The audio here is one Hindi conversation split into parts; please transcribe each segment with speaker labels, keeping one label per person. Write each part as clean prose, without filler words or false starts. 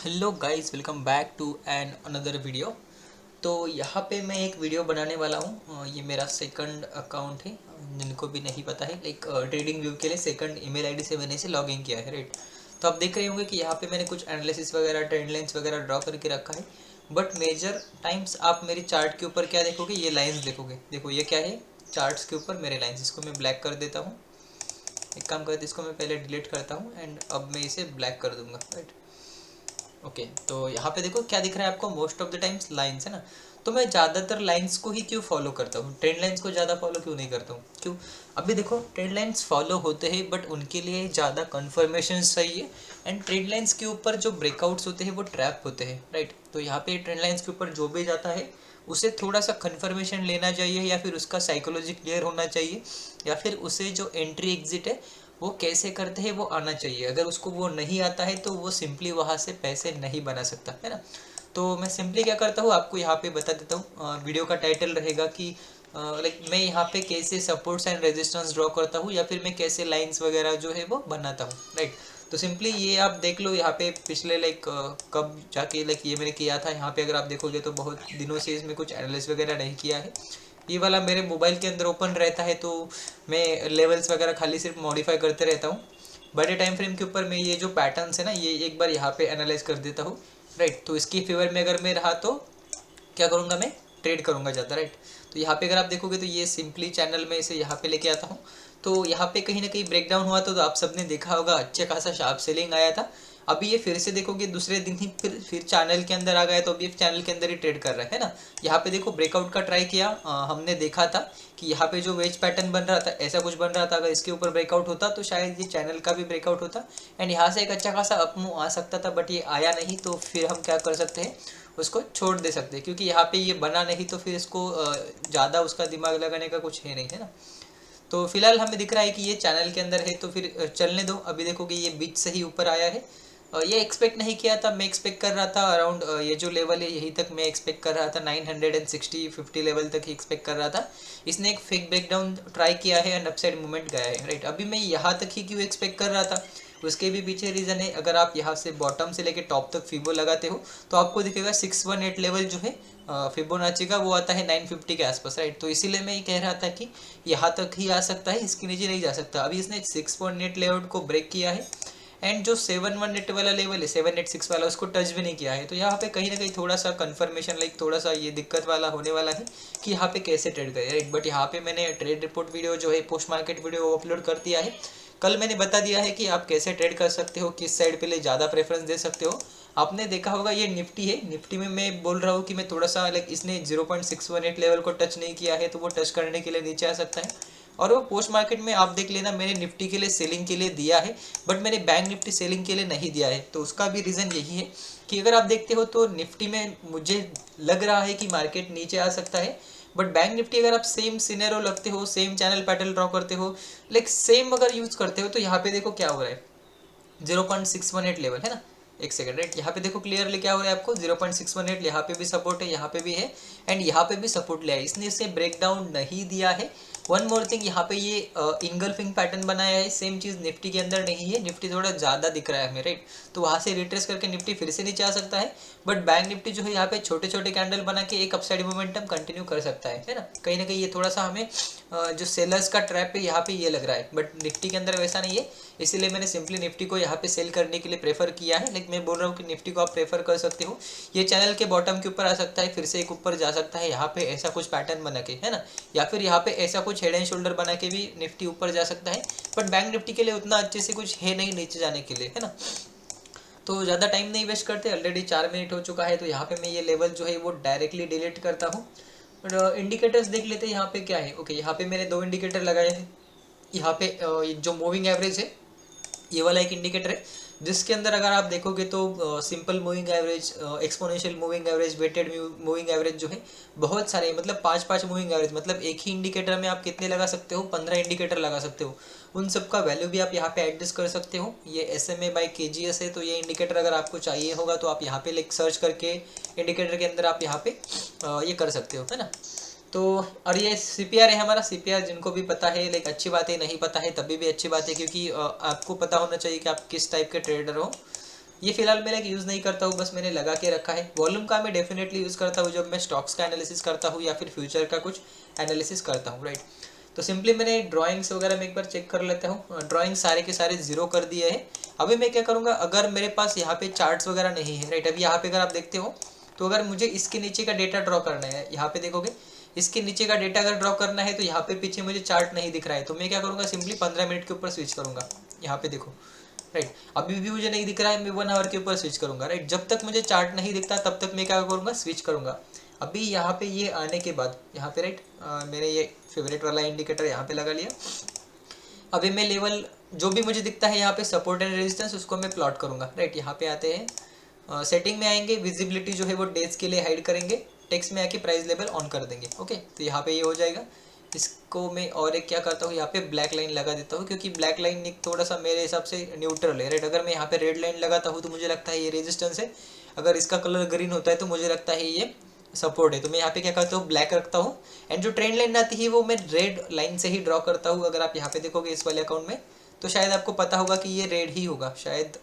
Speaker 1: Hello guys, welcome back to an another video. तो यहाँ पे मैं एक वीडियो बनाने वाला हूँ। ये मेरा सेकंड अकाउंट है। जिनको भी नहीं पता है, लाइक ट्रेडिंग व्यू के लिए सेकंड ईमेल आईडी से मैंने इसे लॉगिन किया है, राइट। तो आप देख रहे होंगे कि यहाँ पे मैंने कुछ एनालिसिस वगैरह, ट्रेंड लाइन्स वगैरह ड्रॉ करके रखा है। बट मेजर टाइम्स आप मेरी चार्ट के ऊपर क्या देखोगे, ये लाइन्स देखोगे। देखो ये क्या है, चार्ट्स के ऊपर मेरे लाइन्स। इसको मैं ब्लैक कर देता हूँ। एक काम करते, इसको मैं पहले डिलीट करता हूँ एंड अब मैं इसे ब्लैक कर दूंगा, राइट। ओके, तो यहाँ पे देखो क्या दिख रहा है आपको, most of the times lines है ना। तो मैं ज़्यादातर लाइंस को ही क्यों फॉलो करता हूँ, ट्रेंड लाइंस को ज़्यादा फॉलो क्यों नहीं करता हूँ, क्यों? अभी देखो, ट्रेंड लाइंस फॉलो होते हैं बट उनके लिए ज़्यादा कन्फर्मेशन चाहिए। एंड ट्रेंड लाइंस के ऊपर जो ब्रेकआउट्स होते हैं वो ट्रैप होते हैं, राइट। तो यहाँ पे ट्रेंड लाइंस के ऊपर जो भी जाता है उसे थोड़ा सा कन्फर्मेशन लेना चाहिए, या फिर उसका साइकोलॉजी क्लियर होना चाहिए, या फिर उसे जो एंट्री एग्जिट है वो कैसे करते हैं वो आना चाहिए। अगर उसको वो नहीं आता है तो वो सिंपली वहाँ से पैसे नहीं बना सकता, है ना। तो मैं सिंपली क्या करता हूँ आपको यहाँ पे बता देता हूँ। वीडियो का टाइटल रहेगा कि लाइक मैं यहाँ पे कैसे सपोर्ट्स एंड रेजिस्टेंस ड्रॉ करता हूँ, या फिर मैं कैसे लाइंस वगैरह जो है वो बनाता हूँ, राइट। तो सिंपली ये आप देख लो यहाँ पे पिछले लाइक कब जाके लाइक ये मैंने किया था। यहाँ पे अगर आप देखोगे तो बहुत दिनों से इसमें कुछ एनालिस वगैरह नहीं किया है। ये वाला मेरे मोबाइल के अंदर ओपन रहता है, तो मैं लेवल्स वगैरह खाली सिर्फ मॉडिफाई करते रहता हूँ। बड़े टाइम फ्रेम के ऊपर मैं ये जो पैटर्न्स है ना, ये एक बार यहाँ पे एनालाइज कर देता हूँ, राइट। तो इसकी फेवर में अगर मैं रहा तो क्या करूँगा, मैं ट्रेड करूँगा ज़्यादा, राइट। तो यहाँ पे अगर आप देखोगे तो ये सिंपली चैनल में इसे यहाँ पे लेके आता हूँ। तो यहाँ पे कहीं ना कहीं ब्रेकडाउन हुआ तो आप सबने देखा होगा, अच्छे खासा शार्प सेलिंग आया था। अभी ये फिर से देखोगे दूसरे दिन ही फिर चैनल के अंदर आ गया, तो अभी चैनल के अंदर ही ट्रेड कर रहा है ना। यहाँ पे देखो ब्रेकआउट का ट्राई किया, हमने देखा था कि यहाँ पे जो वेज पैटर्न बन रहा था ऐसा कुछ बन रहा था। अगर इसके ऊपर ब्रेकआउट होता तो शायद ये चैनल का भी ब्रेकआउट होता एंड यहाँ से एक अच्छा खासा अपमूव आ सकता था, बट ये आया नहीं। तो फिर हम क्या कर सकते हैं, उसको छोड़ दे सकते हैं, क्योंकि यहाँ पे ये बना नहीं तो फिर इसको ज़्यादा उसका दिमाग लगाने का कुछ है नहीं, है ना। तो फिलहाल हमें दिख रहा है कि ये चैनल के अंदर है, तो फिर चलने दो। अभी देखो कि ये बीच से ही ऊपर आया है। ये एक्सपेक्ट नहीं किया था, मैं एक्सपेक्ट कर रहा था अराउंड ये जो लेवल है यहीं तक मैं एक्सपेक्ट कर रहा था, 960-50 लेवल तक ही एक्सपेक्ट कर रहा था। इसने एक फेक ब्रेकडाउन ट्राई किया है एंड अपसाइड मूवमेंट गया है, राइट। अभी मैं यहाँ तक ही क्यों एक्सपेक्ट कर रहा था, उसके भी पीछे रीज़न है। अगर आप यहाँ से बॉटम से लेके टॉप तक फिबो लगाते हो तो आपको दिखेगा 618 लेवल जो है फिबोनाची का, वो आता है 950 के आसपास, राइट। तो इसीलिए मैं ये कह रहा था कि यहाँ तक ही आ सकता है, इसके नीचे नहीं जा सकता। अभी इसने 6.8 लेवल को ब्रेक किया है एंड जो 718 वाला लेवल है, 786 वाला, उसको टच भी नहीं किया है। तो यहाँ पे कहीं ना कहीं थोड़ा सा कंफर्मेशन, लाइक थोड़ा सा ये दिक्कत वाला होने वाला है कि यहाँ पे कैसे ट्रेड करें, राइट। बट यहाँ पे मैंने ट्रेड रिपोर्ट वीडियो जो है, पोस्ट मार्केट वीडियो अपलोड कर दिया है। कल मैंने बता दिया है कि आप कैसे ट्रेड कर सकते हो, किस साइड पे लिए ज़्यादा प्रेफरेंस दे सकते हो। आपने देखा होगा ये निफ्टी है, निफ्टी में मैं बोल रहा हूँ कि मैं थोड़ा सा लाइक इसने 0.618 लेवल को टच नहीं किया है, तो वो टच करने के लिए नीचे आ सकता है। और वो पोस्ट मार्केट में आप देख लेना, मैंने निफ्टी के लिए सेलिंग के लिए दिया है, बट मैंने बैंक निफ्टी सेलिंग के लिए नहीं दिया है। तो उसका भी रीज़न यही है कि अगर आप देखते हो तो निफ्टी में मुझे लग रहा है कि मार्केट नीचे आ सकता है, बट बैंक निफ्टी अगर आप सेम सिनेरियो लगते हो, सेम चैनल पैटर्न ड्रॉ करते हो, लाइक सेम अगर यूज़ करते हो, तो यहाँ पे देखो क्या हो रहा है, 0.618 लेवल है ना। एक सेकंड, राइट। यहाँ पे देखो क्लियरली क्या हो रहा है आपको, 0.618 यहाँ पे भी सपोर्ट है, यहाँ पे भी है एंड यहाँ पे भी सपोर्ट लिया है इसने, इसे ब्रेक डाउन नहीं दिया है। वन मोर थिंग, यहाँ पे ये इंगल्फिंग पैटर्न बनाया है, सेम चीज़ निफ्टी के अंदर नहीं है। निफ्टी थोड़ा ज़्यादा दिख रहा है हमें, राइट। तो वहाँ से रिट्रेस करके निफ्टी फिर से नीचे आ सकता है, बट बैंक निफ्टी जो है यहाँ पे छोटे छोटे कैंडल बना के एक अपसाइड मोमेंटम कंटिन्यू कर सकता है ना। कहीं ना कहीं ये थोड़ा सा हमें जो सेलर्स का ट्रैप है यहाँ पे ये लग रहा है, बट निफ्टी के अंदर वैसा नहीं है। इसीलिए मैंने सिंपली निफ्टी को यहाँ पे सेल करने के लिए प्रेफर किया है। लाइक मैं बोल रहा हूँ कि निफ्टी को आप प्रेफर कर सकते हो, ये चैनल के बॉटम के ऊपर आ सकता है, फिर से एक ऊपर जा सकता है यहाँ पे ऐसा कुछ पैटर्न बना के, है ना। या फिर यहाँ पे ऐसा कुछ हेड एंड शोल्डर बना के भी निफ्टी ऊपर जा सकता है, बट बैंक निफ्टी के लिए उतना अच्छे से कुछ है नहीं नीचे जाने के लिए, है ना। तो ज़्यादा टाइम नहीं वेस्ट करते, ऑलरेडी 4 मिनट हो चुका है। तो यहाँ पे मैं ये लेवल जो है वो डायरेक्टली डिलीट करता हूँ। और इंडिकेटर्स देख लेते हैं यहाँ पे क्या है। ओके, यहाँ पे मैंने 2 इंडिकेटर लगाए हैं। यहाँ पे जो मूविंग एवरेज है, ये वाला एक इंडिकेटर है, जिसके अंदर अगर आप देखोगे तो simple moving average, exponential moving average, weighted moving average जो है बहुत सारे, मतलब 5-5 मूविंग एवरेज, मतलब एक ही इंडिकेटर में आप कितने लगा सकते हो, 15 इंडिकेटर लगा सकते हो। उन सब का वैल्यू भी आप यहाँ पे एडजस्ट कर सकते हो। ये SMA/KGS है, तो ये इंडिकेटर अगर आपको चाहिए होगा तो आप यहाँ पे लाइक सर्च करके इंडिकेटर के अंदर आप यहाँ पे ये कर सकते हो, है ना। तो और ये CPR है हमारा। CPR जिनको भी पता है लाइक अच्छी बात है, नहीं पता है तभी भी अच्छी बात है, क्योंकि आपको पता होना चाहिए कि आप किस टाइप के ट्रेडर हो। ये फिलहाल मैं यूज़ नहीं करता हूँ, बस मैंने लगा के रखा है। वॉल्यूम का मैं डेफिनेटली यूज़ करता हूँ जब मैं स्टॉक्स का एनालिसिस करता हूँ या फिर फ्यूचर का कुछ एनालिसिस करता हूँ, राइट। तो सिंपली मैंने ड्राइंग्स वगैरह में एक बार चेक कर लेता हूँ। ड्राइंग सारे के सारे जीरो कर दिए हैं। अभी मैं क्या करूँगा, अगर मेरे पास यहाँ पे चार्ट्स वगैरह नहीं है, राइट, अभी यहाँ पे अगर आप देखते हो तो अगर मुझे इसके नीचे का डेटा ड्रॉ करना है, यहाँ पे देखोगे इसके नीचे का डेटा अगर ड्रॉ करना है तो यहाँ पे पीछे मुझे चार्ट नहीं दिख रहा है, तो मैं क्या करूँगा, सिंपली 15 मिनट के ऊपर स्विच करूँगा। यहाँ पे देखो, राइट, अभी भी मुझे नहीं दिख रहा है, मैं 1 आवर के ऊपर स्विच करूँगा, राइट। जब तक मुझे चार्ट नहीं दिखता तब तक मैं क्या करूँगा, स्विच करूँगा। अभी यहाँ पे ये आने के बाद यहाँ पे, राइट, मैंने ये फेवरेट वाला इंडिकेटर यहाँ पे लगा लिया। अभी मैं लेवल जो भी मुझे दिखता है यहाँ पे सपोर्ट एंड रेजिस्टेंस, उसको मैं प्लॉट करूँगा, राइट। यहाँ पे आते हैं, सेटिंग में आएंगे, विजिबिलिटी जो है वो डेज के लिए हाइड करेंगे, टेक्स्ट में आके प्राइस लेवल ऑन कर देंगे, ओके। तो यहाँ पे ये हो जाएगा। इसको मैं और एक क्या करता हूँ, यहाँ पे ब्लैक लाइन लगा देता हूँ, क्योंकि ब्लैक लाइन थोड़ा सा मेरे हिसाब से न्यूट्रल है, राइट। अगर मैं यहाँ पे रेड लाइन लगाता हूँ तो मुझे लगता है ये रेजिस्टेंस है, अगर इसका कलर ग्रीन होता है तो मुझे लगता है ये सपोर्ट है। तो मैं यहाँ पे क्या करता हूँ, ब्लैक रखता हूँ, एंड जो ट्रेंड लाइन आती है वो मैं रेड लाइन से ही ड्रॉ करता हूँ। अगर आप यहाँ पे देखोगे इस वाले अकाउंट में तो शायद आपको पता होगा कि ये रेड ही होगा शायद,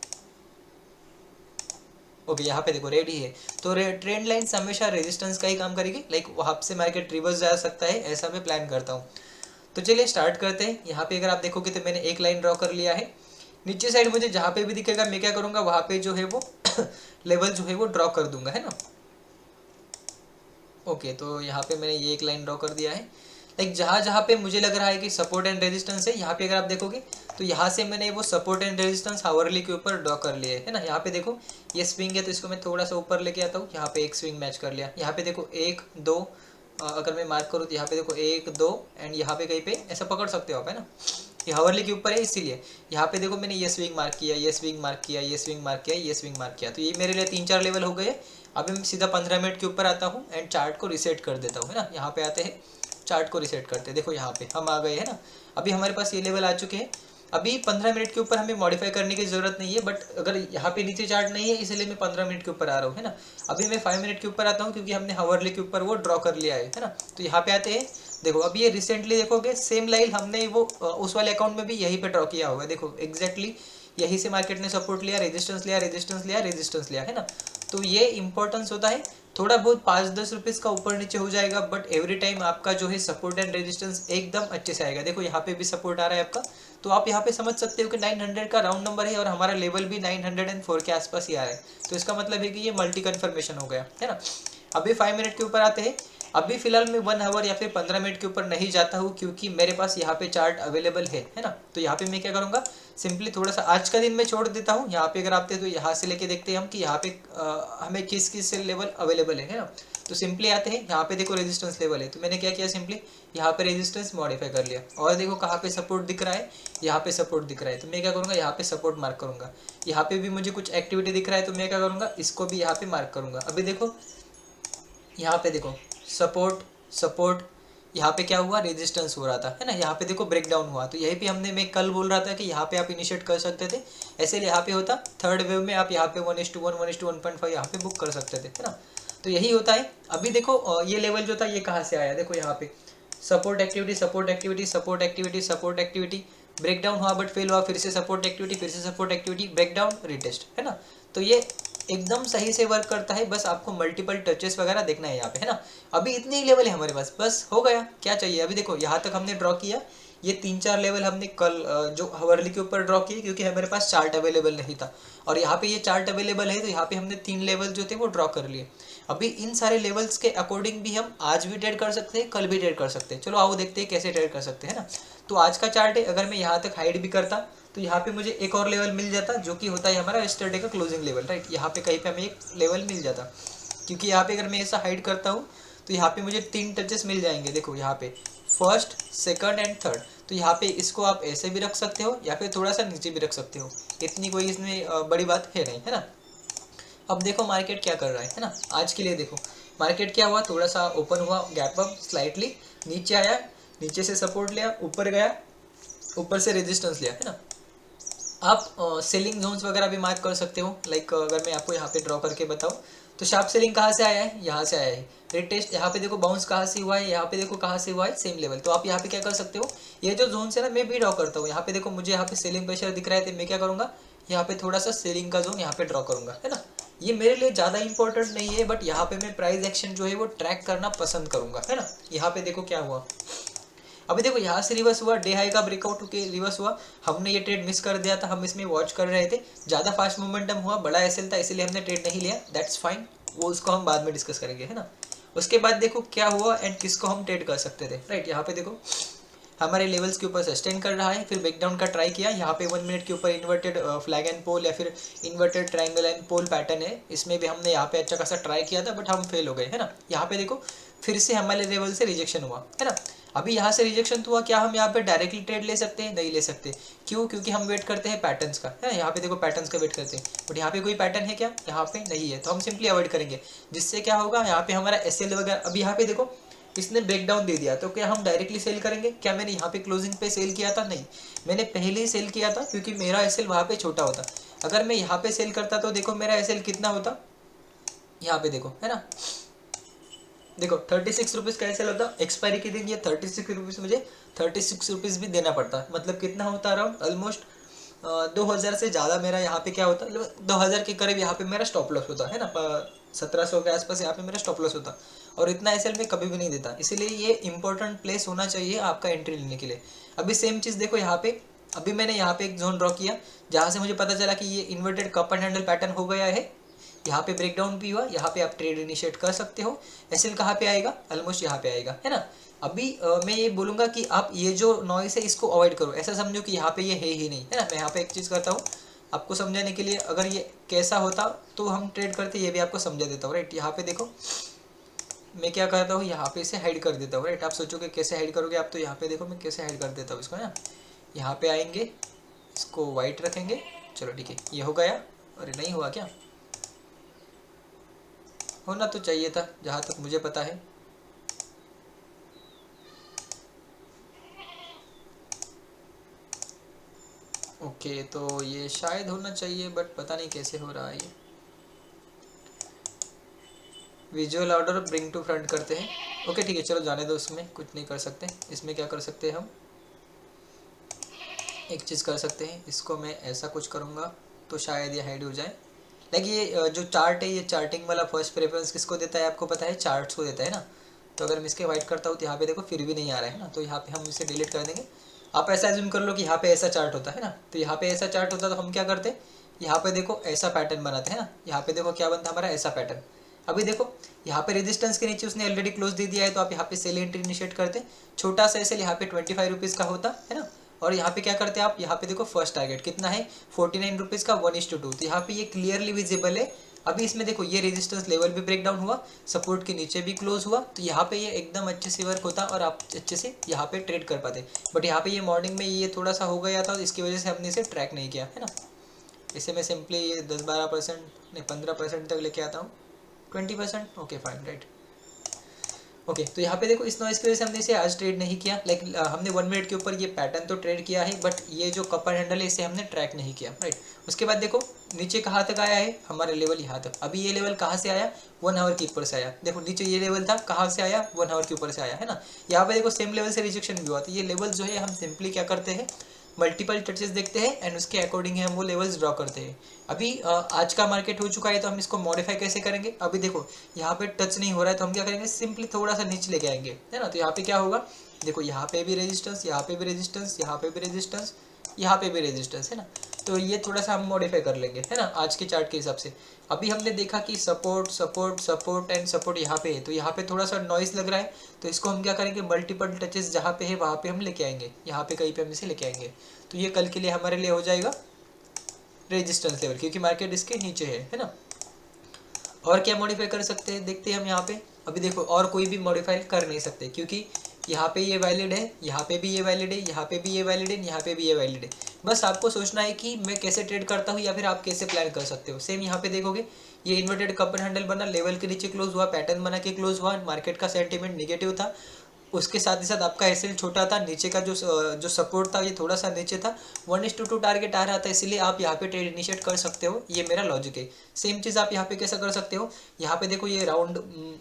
Speaker 1: ओके, यहाँ पे देखो रेड ही है। तो ट्रेंड लाइन हमेशा रेजिस्टेंस का ही काम करेगी, लाइक वहाँ से मार्केट रिवर्स जा सकता है, ऐसा मैं प्लान करता हूँ। तो चलिए स्टार्ट करते हैं। यहाँ पे अगर आप देखोगे तो मैंने एक लाइन ड्रॉ कर लिया है। नीचे साइड मुझे जहाँ पे भी दिखेगा मैं क्या करूँगा, वहाँ पे जो है वो लेवल जो है वो ड्रॉ कर दूंगा, है ना। ओके, तो यहाँ पे मैंने ये एक लाइन ड्रॉ कर दिया है। लाइक जहाँ जहाँ पे मुझे लग रहा है कि सपोर्ट एंड रेजिस्टेंस है, यहाँ पे अगर आप देखोगे तो यहाँ से मैंने वो सपोर्ट एंड रेजिस्टेंस हावरली के ऊपर ड्रॉ कर लिए है ना। यहाँ पे देखो ये स्विंग है तो इसको मैं थोड़ा सा ऊपर लेके आता हूँ, यहाँ पे एक स्विंग मैच कर लिया। यहाँ पे देखो 1 2, अगर मैं मार्क करूँ तो यहाँ पे देखो 1 2, एंड यहाँ पे कहीं पे ऐसा पकड़ सकते हो आप, है ना। ये हावरली के ऊपर है इसीलिए यहाँ पे देखो मैंने ये स्विंग मार्क किया, ये स्विंग मार्क किया, ये स्विंग मार्क किया, ये स्विंग मार्क किया। तो ये मेरे लिए 3-4 लेवल हो गए। अभी मैं सीधा 15 मिनट के ऊपर आता हूँ एंड चार्ट को रिसेट कर देता हूँ, है ना। यहाँ पे आते हैं, चार्ट को रिसेट करते हैं। देखो यहाँ पे हम आ गए हैं ना, अभी हमारे पास ये लेवल आ चुके हैं। अभी 15 मिनट के ऊपर हमें मॉडिफाई करने की ज़रूरत नहीं है, बट अगर यहाँ पे नीचे चार्ट नहीं है इसलिए मैं 15 मिनट के ऊपर आ रहा हूँ, है ना। अभी मैं 5 मिनट के ऊपर आता हूँ क्योंकि हमने हावरली के ऊपर वो ड्रॉ कर लिया है ना। तो यहाँ पे आते हैं, देखो अभी ये रिसेंटली देखोगे सेम लाइन हमने वो उस वाले अकाउंट में भी यहीं पे ड्रॉ किया हुआ है। देखो एग्जैक्टली यहीं से मार्केट ने सपोर्ट लिया, रेजिस्टेंस लिया, रेजिस्टेंस लिया, रेजिस्टेंस लिया, है ना। तो ये इंपॉर्टेंस होता है। थोड़ा बहुत 5-10 रुपीज़ का ऊपर नीचे हो जाएगा, बट एवरी टाइम आपका जो है सपोर्ट एंड रेजिस्टेंस एकदम अच्छे से आएगा। देखो यहाँ पे भी सपोर्ट आ रहा है आपका, तो आप यहाँ पे समझ सकते हो कि 900 का राउंड नंबर है और हमारा लेवल भी 904 के आसपास ही आ रहा है। तो इसका मतलब है कि ये मल्टी कन्फर्मेशन हो गया, है ना। अभी 5 मिनट के ऊपर आते हैं। अभी फिलहाल मैं 1 आवर या फिर 15 मिनट के ऊपर नहीं जाता हूँ क्योंकि मेरे पास यहाँ पे चार्ट अवेलेबल है ना। तो यहाँ पे मैं क्या करूँगा, सिंपली थोड़ा सा आज का दिन मैं छोड़ देता हूँ। यहाँ पे अगर आते हैं तो यहाँ से लेके देखते हैं हम कि यहाँ पे हमें किस किस लेवल अवेलेबल है ना। तो सिंपली आते हैं, यहाँ पे देखो रेजिस्टेंस लेवल है, तो मैंने क्या किया, सिंपली यहाँ पे रेजिस्टेंस मॉडिफाई कर लिया। और देखो कहाँ पे सपोर्ट दिख रहा है, यहाँ पे सपोर्ट दिख रहा है, तो मैं क्या करूँगा, यहाँ पे सपोर्ट मार्क करूँगा। यहाँ पे भी मुझे कुछ एक्टिविटी दिख रहा है तो मैं क्या करूँगा, इसको भी यहाँ पे मार्क करूँगा। अभी देखो यहाँ पे देखो सपोर्ट सपोर्ट, यहाँ पे क्या हुआ, रेजिस्टेंस हो रहा था, है ना। यहाँ पे देखो ब्रेक डाउन हुआ, तो यही पे हमने, मैं कल बोल रहा था कि यहाँ पे आप इनिशिएट कर सकते थे, ऐसे यहाँ पे होता थर्ड वेव में आप यहाँ पे 1:1 1:1.5 यहाँ पे बुक कर सकते थे, है ना। तो यही होता है। अभी देखो ये लेवल जो था ये कहाँ से आया, देखो यहाँ पे support activity, support activity, support activity, support activity, break down हुआ बट फेल हुआ, फिर से सपोर्ट एक्टिविटी, फिर से support activity, break down, retest, है ना। तो ये एकदम सही से वर्क करता है, बस आपको मल्टीपल टचेस वगैरह देखना है यहाँ पे, है ना। अभी इतने ही लेवल है हमारे पास, बस हो गया, क्या चाहिए। अभी देखो यहाँ तक हमने ड्रॉ किया, ये 3-4 लेवल हमने कल जो हावरली के ऊपर ड्रॉ किए क्योंकि हमारे पास चार्ट अवेलेबल नहीं था, और यहाँ पे ये चार्ट अवेलेबल है तो यहाँ पे हमने 3 लेवल जो थे वो ड्रॉ कर लिए। अभी इन सारे लेवल्स के अकॉर्डिंग भी हम आज भी ट्रेड कर सकते हैं, कल भी ट्रेड कर सकते हैं। चलो आओ देखते हैं कैसे ट्रेड कर सकते हैं ना। तो आज का चार्ट है, अगर मैं यहाँ तक हाइड भी करता तो यहाँ पे मुझे एक और लेवल मिल जाता जो कि होता है हमारा यस्टरडे का क्लोजिंग लेवल, राइट। यहाँ पे कहीं पे हमें एक लेवल मिल जाता, क्योंकि यहाँ पे अगर मैं ऐसा हाइड करता हूँ तो यहाँ पे मुझे 3 टचेस मिल जाएंगे। देखो यहाँ पे फर्स्ट, सेकंड एंड थर्ड, तो यहाँ पे इसको आप ऐसे भी रख सकते हो या फिर थोड़ा सा नीचे भी रख सकते हो, इतनी कोई इसमें बड़ी बात है नहीं, है ना। अब देखो मार्केट क्या कर रहा है ना। आज के लिए देखो मार्केट क्या हुआ, थोड़ा सा ओपन हुआ, गैप अप स्लाइटली, नीचे आया, नीचे से सपोर्ट लिया, ऊपर गया, ऊपर से रेजिस्टेंस लिया, है ना। आप सेलिंग जोन्स वगैरह भी मार्क कर सकते हो। लाइक अगर मैं आपको यहाँ पे ड्रॉ करके बताऊँ तो शार्प सेलिंग कहाँ से आया है, यहाँ से आया है। रिटेस्ट यहाँ पे देखो बाउंस कहाँ से हुआ है, यहाँ पे देखो कहाँ से हुआ है, सेम लेवल। तो आप यहाँ पे क्या कर सकते हो, ये जो जोन है ना मैं भी ड्रॉ करता हूँ। यहाँ पे देखो मुझे यहाँ पे सेलिंग प्रेशर दिख रहा है तो मैं क्या करूँगा, यहाँ पे थोड़ा सा सेलिंग का जोन यहाँ पे ड्रॉ करूँगा, है ना। ये मेरे लिए ज़्यादा इंपॉर्टेंट नहीं है, बट यहाँ पे मैं प्राइस एक्शन जो है वो ट्रैक करना पसंद करूँगा, है ना। यहाँ पे देखो क्या हुआ, अभी देखो यहाँ से रिवर्स हुआ, डे हाई का ब्रेकआउट होकर रिवर्स हुआ, हमने ये ट्रेड मिस कर दिया था, हम इसमें वॉच कर रहे थे, ज़्यादा फास्ट मोमेंटम हुआ, बड़ा एसएल था, इसीलिए हमने ट्रेड नहीं लिया, दैट्स फाइन, वो उसको हम बाद में डिस्कस करेंगे, है ना। उसके बाद देखो क्या हुआ एंड किसको हम ट्रेड कर सकते थे, राइट। यहाँ पे देखो हमारे लेवल्स के ऊपर सस्टेन कर रहा है, फिर ब्रेकडाउन का ट्राई किया, यहाँ पे 1 मिनट के ऊपर इन्वर्टेड फ्लैग एंड पोल या फिर inverted triangle and pole pattern है, इसमें भी हमने यहाँ पे अच्छा खासा ट्राई किया था, बट हम फेल हो गए, है ना। यहाँ पे देखो फिर से हमारे लेवल से रिजेक्शन हुआ, है ना। अभी यहाँ से रिजेक्शन हुआ, क्या हम यहाँ पे डायरेक्टली ट्रेड ले सकते हैं? नहीं ले सकते, क्यों? क्योंकि हम वेट करते हैं पैटर्न्स का, है ना। यहाँ पे देखो पैटर्न्स का वेट करते हैं, बट यहाँ पे कोई पैटर्न है क्या? यहाँ पे नहीं है, तो हम सिंपली अवॉइड करेंगे, जिससे क्या होगा, यहाँ पे हमारा एसएल वगैरह। अभी यहाँ पे देखो इसने ब्रेकडाउन दे दिया, तो क्या हम डायरेक्टली सेल करेंगे? क्या मैंने यहाँ पे क्लोजिंग पे सेल किया था? नहीं, मैंने पहले ही सेल किया था, क्योंकि मेरा एसएल वहाँ पे छोटा होता। अगर मैं यहाँ पे सेल करता तो देखो मेरा एसएल कितना होता, यहाँ पे देखो, है ना। देखो 36 रुपीज़ का एसएल होता, एक्सपायरी के दिन ये 36 रुपीज़, मुझे 36 रुपीज़ भी देना पड़ता, मतलब कितना होता अराउंड ऑलमोस्ट 2000 से ज़्यादा मेरा यहाँ पे क्या होता, 2000 के करीब यहाँ पे मेरा स्टॉप लॉस होता, है ना। 1700 के आसपास यहाँ पे मेरा स्टॉप लॉस होता, और इतना एसएल में कभी भी नहीं देता, इसीलिए ये इंपॉर्टेंट प्लेस होना चाहिए आपका एंट्री लेने के लिए। अभी सेम चीज़ देखो यहाँ पे, अभी मैंने यहाँ पे एक जोन ड्रॉ किया, जहाँ से मुझे पता चला कि ये inverted cup and handle pattern हो गया है, यहाँ पे ब्रेकडाउन भी हुआ, यहाँ पे आप ट्रेड इनिशिएट कर सकते हो। एसएल कहाँ पे आएगा? ऑलमोस्ट यहाँ पे आएगा, है ना। अभी मैं ये बोलूँगा कि आप ये जो नॉइस है इसको अवॉइड करो, ऐसा समझो कि यहाँ पे ये है ही नहीं, है ना। मैं यहाँ पे एक चीज़ करता हूँ आपको समझाने के लिए, अगर ये कैसा होता तो हम ट्रेड करते, ये भी आपको समझा देता हूँ, राइट। यहाँ पे देखो मैं क्या करता हूँ, यहाँ पे इसे हाइड कर देता हूँ, राइट। आप सोचोगे कैसे हाइड करोगे आप, तो यहाँ पे देखो मैं कैसे हाइड कर देता हूँ इसको, है ना। यहाँ पे आएंगे, इसको वाइट रखेंगे, चलो ठीक है, ये हो गया। अरे नहीं हुआ क्या? होना तो चाहिए था जहाँ तक मुझे पता है। ओके, तो ये शायद होना चाहिए, बट पता नहीं कैसे हो रहा है ये। Visual order bring to front करते हैं, ओके ठीक है, चलो जाने दो, उसमें कुछ नहीं कर सकते। इसमें क्या कर सकते हैं हम, एक चीज़ कर सकते हैं, इसको मैं ऐसा कुछ करूँगा तो शायद ये हाइड हो जाए। लाइक ये जो चार्ट है, ये चार्टिंग वाला फर्स्ट प्रेफरेंस किसको देता है आपको पता है? चार्ट्स को देता है ना। तो अगर मैं इसके वाइट करता हूँ तो यहाँ पे देखो फिर भी नहीं आ रहा है ना, तो यहाँ पे हम इसे डिलीट कर देंगे। आप ऐसा एज्यूम कर लो कि यहाँ पे ऐसा चार्ट होता है ना, तो यहाँ पे ऐसा चार्ट होता तो हम क्या करते, यहाँ पे देखो ऐसा पैटर्न बनाते हैं ना, यहाँ पे देखो क्या बनता हमारा ऐसा पैटर्न। अभी देखो यहाँ पे रेजिस्टेंस के नीचे उसने ऑलरेडी क्लोज दे दिया है, तो आप यहाँ पे सेल एंट्री इनिशिएट करते, छोटा सा सेल यहाँ पे 25 रुपीज़ का होता है ना। और यहाँ पे क्या करते हैं आप, यहाँ पे देखो फर्स्ट टारगेट कितना है 49 रुपीज़ का 1:2, तो यहाँ पे ये क्लियरली विजिबल है। अभी इसमें देखो ये रेजिस्टेंस लेवल भी ब्रेक डाउन हुआ, सपोर्ट के नीचे भी क्लोज हुआ, तो यहाँ पे ये एकदम अच्छे से वर्क होता और आप अच्छे से यहाँ पे ट्रेड कर पाते। बट यहाँ पे ये मॉर्निंग में ये थोड़ा सा हो गया था, इसकी वजह से हमने इसे ट्रैक नहीं किया, है ना। इसे मैं सिंपली ये 10-12% नहीं 15% तक लेके आता हूँ, 20%, ओके फाइन, राइट। ओके, तो यहाँ पे देखो इस नॉइस की वजह से हमने इसे आज ट्रेड नहीं किया, लाइक हमने 1 मिनट के ऊपर ये पैटर्न तो ट्रेड किया है, बट ये जो कपर हैंडल है इसे हमने ट्रैक नहीं किया, राइट। उसके बाद देखो नीचे कहाँ तक आया है, हमारा लेवल यहाँ तक। अभी ये लेवल कहाँ से आया? 1 आवर के ऊपर से आया। देखो नीचे ये लेवल था, कहाँ से आया? 1 आवर के ऊपर से आया, है ना। यहाँ पे देखो सेम लेवल से रिजेक्शन भी हुआ, तो ये लेवल जो है हम सिंपली क्या करते हैं, मल्टीपल टचेस देखते हैं एंड उसके अकॉर्डिंग हम वो लेवल्स ड्रॉ करते हैं। अभी आज का मार्केट हो चुका है, तो हम इसको मॉडिफाई कैसे करेंगे? अभी देखो यहाँ पे टच नहीं हो रहा है, तो हम क्या करेंगे, सिंपली थोड़ा सा नीचे लेके आएंगे, है ना। तो यहाँ पे क्या होगा, देखो यहाँ पे भी रेजिस्टेंस, यहाँ पे भी रेजिस्टेंस, यहाँ पे भी रेजिस्टेंस, यहाँ पे भी रेजिस्टेंस, है ना। तो ये थोड़ा सा हम मॉडिफाई कर लेंगे, है ना, आज के चार्ट के हिसाब से। अभी हमने देखा कि support support support and support यहाँ पे है, तो यहाँ पे थोड़ा सा नॉइस लग रहा है, तो इसको हम क्या करेंगे, मल्टीपल टचेस जहाँ पे है वहाँ पे हम लेके आएंगे, यहाँ पे कहीं पे हम इसे लेके आएंगे, तो ये कल के लिए हमारे लिए हो जाएगा रेजिस्टेंस लेवल, क्योंकि मार्केट इसके नीचे है ना। और क्या मॉडिफाई कर सकते हैं देखते हैं हम यहाँ पे। अभी देखो और कोई भी मॉडिफाई कर नहीं सकते, क्योंकि यहाँ पे ये वैलिड है, यहाँ पे भी ये वैलिड है, यहाँ पे भी ये वैलिड है, यहाँ पे भी ये वैलिड है। बस आपको सोचना है कि मैं कैसे ट्रेड करता हूँ या फिर आप कैसे प्लान कर सकते हो। सेम यहाँ पे देखोगे ये इन्वर्टेड कप एंड हैंडल बना, लेवल के नीचे क्लोज हुआ, पैटर्न बना के क्लोज हुआ, मार्केट का सेंटीमेंट निगेटिव था, उसके साथ ही साथ आपका एसएल छोटा था, नीचे का जो सपोर्ट था ये थोड़ा सा नीचे था, 1:2 टारगेट आ रहा था, इसलिए आप यहाँ पे ट्रेड इनिशिएट कर सकते हो। ये मेरा लॉजिक है। सेम चीज़ आप यहाँ पे कैसा कर सकते हो, यहाँ पे देखो ये राउंड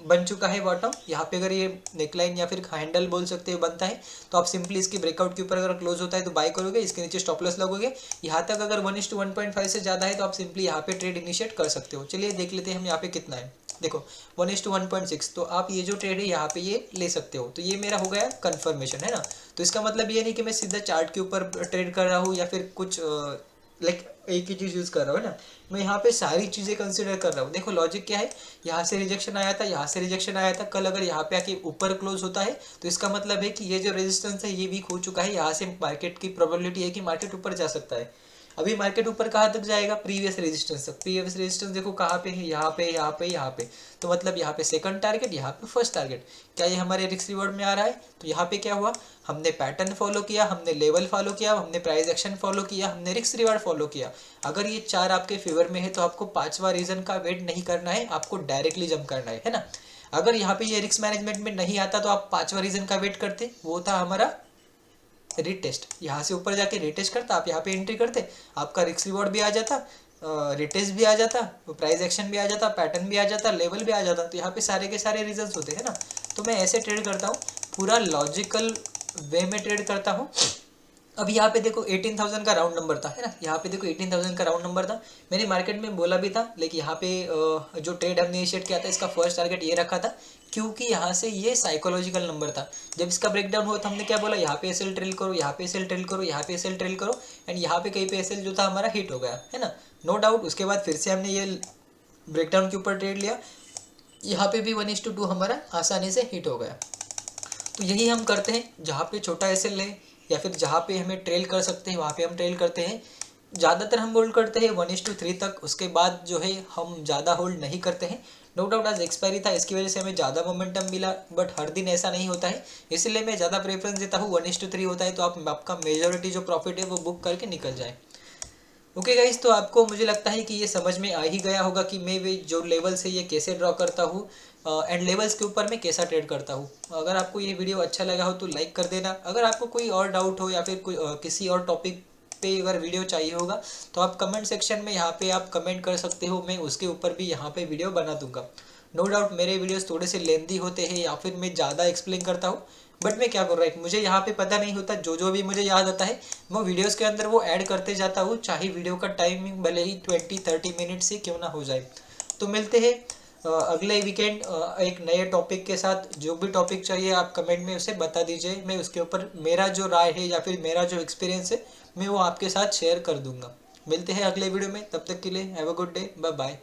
Speaker 1: बन चुका है बॉटम, यहाँ पे अगर ये नेकलाइन या फिर हैंडल बोल सकते हो बनता है, तो आप सिंपली इसकी ब्रेकआउट के ऊपर अगर क्लोज होता है तो बाय करोगे, इसके नीचे स्टॉप लॉस लगोगे। यहाँ तक अगर 1:1.5 से ज़्यादा है तो आप सिंपली यहाँ पे ट्रेड इनिशिएट कर सकते हो। चलिए देख लेते हैं हम यहाँ पे कितना है। देखो 1:1.6, तो आप ये जो ट्रेड है यहाँ पे ये ले सकते हो। तो ये मेरा हो गया कंफर्मेशन, है ना। तो इसका मतलब ये नहीं कि मैं सीधा चार्ट के ऊपर ट्रेड कर रहा हूँ या फिर कुछ लाइक एक ही चीज़ यूज़ कर रहा हूँ, है ना। मैं यहाँ पे सारी चीज़ें कंसिडर कर रहा हूँ। देखो लॉजिक क्या है, यहाँ से रिजेक्शन आया था, यहाँ से रिजेक्शन आया था, कल अगर यहाँ पे आके ऊपर क्लोज होता है तो इसका मतलब है कि ये जो रेजिस्टेंस है ये वीक हो चुका है। यहाँ से मार्केट की प्रोबेबिलिटी है कि मार्केट ऊपर जा सकता है। अभी मार्केट ऊपर कहाँ तक जाएगा, प्रीवियस रेजिस्टेंस तक। प्रीवियस रेजिस्टेंस देखो कहाँ पे है, यहाँ पे, यहाँ पे, यहाँ पे। तो मतलब यहाँ पे सेकंड टारगेट, यहाँ पे फर्स्ट टारगेट। क्या ये हमारे रिस्क रिवॉर्ड में आ रहा है? तो यहाँ पे क्या हुआ, हमने पैटर्न फॉलो किया, हमने लेवल फॉलो किया, हमने प्राइस एक्शन फॉलो किया, हमने रिस्क रिवॉर्ड फॉलो किया। अगर ये 4 आपके फेवर में है तो आपको 5वां रीजन का वेट नहीं करना है, आपको डायरेक्टली जंप करना है ना। अगर यहाँ पे ये रिस्क मैनेजमेंट में नहीं आता तो आप 5वां रीजन का वेट करते, वो था हमारा रिटेस्ट। यहाँ से ऊपर जाके रिटेस्ट करता, आप यहाँ पे एंट्री करते, आपका रिस्क रिवॉर्ड भी आ जाता, रिटेस्ट भी आ जाता, प्राइस एक्शन भी आ जाता, पैटर्न भी आ जाता, लेवल भी आ जाता। तो यहाँ पे सारे के सारे रीजंस होते हैं ना। तो मैं ऐसे ट्रेड करता हूँ, पूरा लॉजिकल वे में ट्रेड करता हूँ। अब यहाँ पे देखो 18,000 का राउंड नंबर था, है ना। यहाँ पे देखो 18,000 का राउंड नंबर था, मैंने मार्केट में बोला भी था। लेकिन यहाँ पे जो ट्रेड हमने इनिशिएट किया था इसका फर्स्ट टारगेट ये रखा था, क्योंकि यहाँ से ये साइकोलॉजिकल नंबर था। जब इसका ब्रेकडाउन हुआ तो हमने क्या बोला, यहाँ पे एसएल ट्रेल करो, यहाँ पे एसएल ट्रेल करो, यहाँ पे एसएल ट्रेल करो, एंड यहाँ पे कहीं पे एसएल जो था हमारा हिट हो गया, है ना, नो डाउट। उसके बाद फिर से हमने ये ब्रेकडाउन के ऊपर ट्रेड लिया, यहाँ पे भी 1:2 हमारा आसानी से हिट हो गया। तो यही हम करते हैं, जहाँ पे छोटा एसएल है या फिर जहाँ पे हमें ट्रेल कर सकते हैं वहाँ पे हम ट्रेल करते हैं। ज़्यादातर हम होल्ड करते हैं 1:3 तक, उसके बाद जो है हम ज़्यादा होल्ड नहीं करते हैं। नो डाउट आज एक्सपायरी था, इसकी वजह से हमें ज़्यादा मोमेंटम मिला, बट हर दिन ऐसा नहीं होता है, इसलिए मैं ज़्यादा प्रेफरेंस देता हूँ 1:3 होता है तो आपका मेजॉरिटी जो प्रॉफिट है वो बुक करके निकल जाए। ओके गाइस, तो आपको मुझे लगता है कि ये समझ में आ ही गया होगा कि मैं वे जो लेवल्स है ये कैसे ड्रॉ करता हूँ एंड लेवल्स के ऊपर मैं कैसा ट्रेड करता हूँ। अगर आपको ये वीडियो अच्छा लगा हो तो लाइक कर देना। अगर आपको कोई और डाउट हो या फिर कोई किसी और टॉपिक पे अगर वीडियो चाहिए होगा तो आप कमेंट सेक्शन में यहाँ पे आप कमेंट कर सकते हो, मैं उसके ऊपर भी यहाँ पे वीडियो बना दूंगा। नो डाउट मेरे वीडियोस थोड़े से लेंदी होते हैं या फिर मैं ज़्यादा एक्सप्लेन करता हूँ, बट मैं क्या कर रहा है, मुझे यहाँ पे पता नहीं होता, जो भी मुझे याद आता है मैं वीडियोस के अंदर वो ऐड करते जाता हूँ, चाहे वीडियो का टाइमिंग भले ही 20-30 मिनट से क्यों ना हो जाए। तो मिलते हैं अगले वीकेंड एक नए टॉपिक के साथ। जो भी टॉपिक चाहिए आप कमेंट में उसे बता दीजिए, मैं उसके ऊपर मेरा जो राय है या फिर मेरा जो एक्सपीरियंस है मैं वो आपके साथ शेयर कर दूंगा। मिलते हैं अगले वीडियो में, तब तक के लिए have a good day, bye bye.